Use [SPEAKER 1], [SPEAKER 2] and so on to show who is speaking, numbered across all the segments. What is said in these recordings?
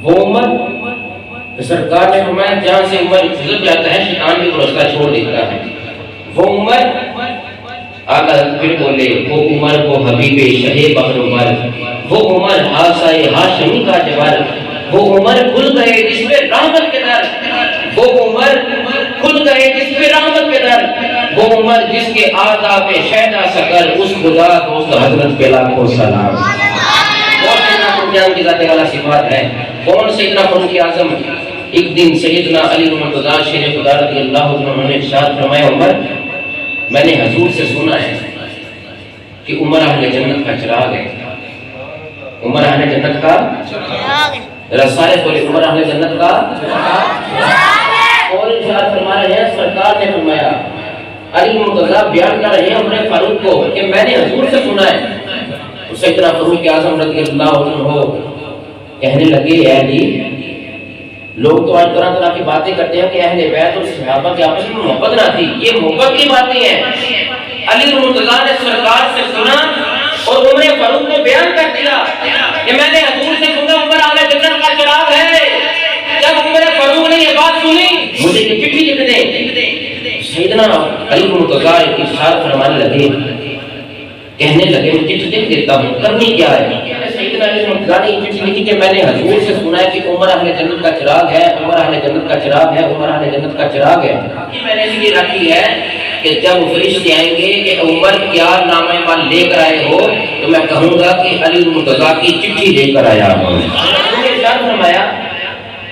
[SPEAKER 1] وہ عمر تو سرکار نے فرمایا جہاں سے عمر گزر جاتا ہے شیطان بھی رستہ چھوڑ دیتا ہے. وہ عمر آقا پھر بولے وہ عمر کو حبیب شہ بحر عمر، وہ عمر حاصائے ہاشمی کا جبر، وہ عمر کھل گئے جس پہ رحمت کے در، وہ عمر کھل گئے جس پہ رحمت کے در، وہ عمر جس کے آداب شہدہ سکر، اس خدا دوست حضرت پہ لاکھوں سلام. کون سیدنا فروخ کی ذات والا صفات ہے؟ کون سیدنا فاروق اعظم؟ ایک دن سیدنا علی مرتضیٰ شیر خدا رضی اللہ عنہ نے ارشاد فرمایا عمر میں نے حضور سے سنا ہے کہ عمر اہل جنت کا چراغ ہے. عمر اہل جنت کا چراغ ہے. رسائے بولے عمر اہل جنت کا چراغ ہے. اور ارشاد فرما رہے ہیں سرکار نے فرمایا علی مرتضیٰ بیان کر رہے ہیں عمر فاروق کو کہ میں نے حضور سے سنا ہے. سیدنا فاروق اعظم رضی اللہ عنہ کہنے لگے اے علی لوگ تو آج طرح طرح کی باتیں کرتے ہیں کہ اہل بیت اور صحابہ کے آپس میں محبت نہ تھی. یہ محبت کی باتیں ہیں. علی مرتضیٰ نے سرکار سے سنا اور عمر فاروق کو بیان کر دیا کہ میں نے حضور سے سنا عمر اہل جنت کا چراغ ہے. جب عمر فاروق نے یہ بات سنی مجھے یہ چٹھی لکھ دیں. سیدنا علی مرتضیٰ ارشاد فرمانے لگے کہنے لگے میں چٹھی لکھ دیتا ہوں کرنی کیا ہے؟ سیدنا علی مرتضیٰ نے چٹھی لکھی کہ میں نے حضور سے سنا ہے کہ عمر اہل جنت کا چراغ ہے، عمر اہل جنت کا چراغ ہے، عمر اہل جنت کا چراغ ہے. یہ میں نے اس لیے رکھی ہے کہ جب فرشتے آئیں گے کہ عمر کیا نامہ اعمال لے کر آئے ہو تو میں کہوں گا کہ علی مرتضیٰ کی چٹھی لے کر آیا ہوں. انہوں نے ارشاد فرمایا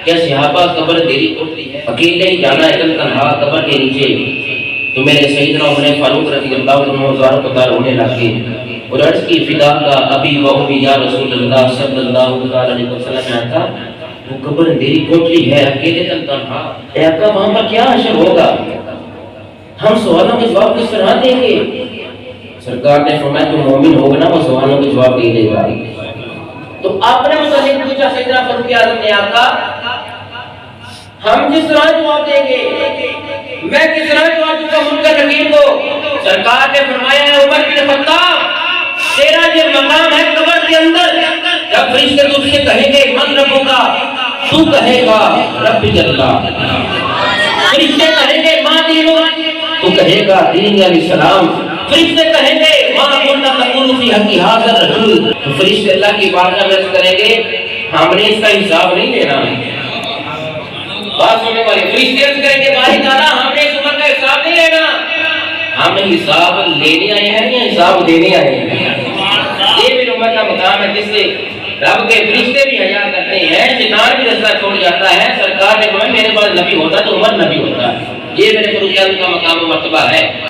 [SPEAKER 1] کہ صحابہ قبر دیری ہوتی ہے اکیلے ہی جانا ہے تنہا قبر کے نیچے. تو میرے سیدنا عمر فاروق رضی اللہ عنہ زاروں کو دار ہونے لگے اور عرض کی فدا کا ابی و امی یا رسول اللہ صلی اللہ علیہ وسلم میں آتا وہ قبر اندھیری کوٹلی ہے اکیلے تنہا. اے آقا وہاں پر کیا حشر ہوگا؟ ہم سوالوں کے جواب کس طرح دیں گے؟ سرکار نے فرمایا جو مومن ہوگا نا وہ سوالوں کے جواب دے دے گا. تو آپ نے متعلق پوچھا سیدنا فاروق اعظم نے آقا ہم کس طرح جواب دیں گے؟ میں کس طرح جواب دوں گا منکر نکیر کو؟ سرکار نے فرمایا ہے عمر بن خطاب تیرا یہ مقام ہے قبر کے اندر. جب فرشتے تجھ سے کہیں گے من رب ہوگا تو کہے گا رب اللہ. فرشتے کہیں گے ماں دینو تو کہے گا دین علیہ السلام. فرشتے کہیں گے ماں قلنا تقول فی حق ھذا الرجل. فرشتے اللہ کی بارگاہ میں کریں گے ہم نے اس کا حساب نہیں دینا. بات سننے والے فرشتے کریں گے باری تعالیٰ ہم نے اس عمر کا حساب نہیں لینا. ہم حساب لینے آئے ہیں یا حساب دینے آئے ہیں؟ یہ میری عمر کا مقام ہے جس سے رب کے فرشتے بھی حیا کرتے ہیں. شیطان بھی رستہ چھوڑ جاتا ہے. سرکار نے فرمایا میرے پاس نبی ہوتا تو عمر نبی ہوتا. یہ میرے فاروق اعظم کا مقام و مرتبہ ہے.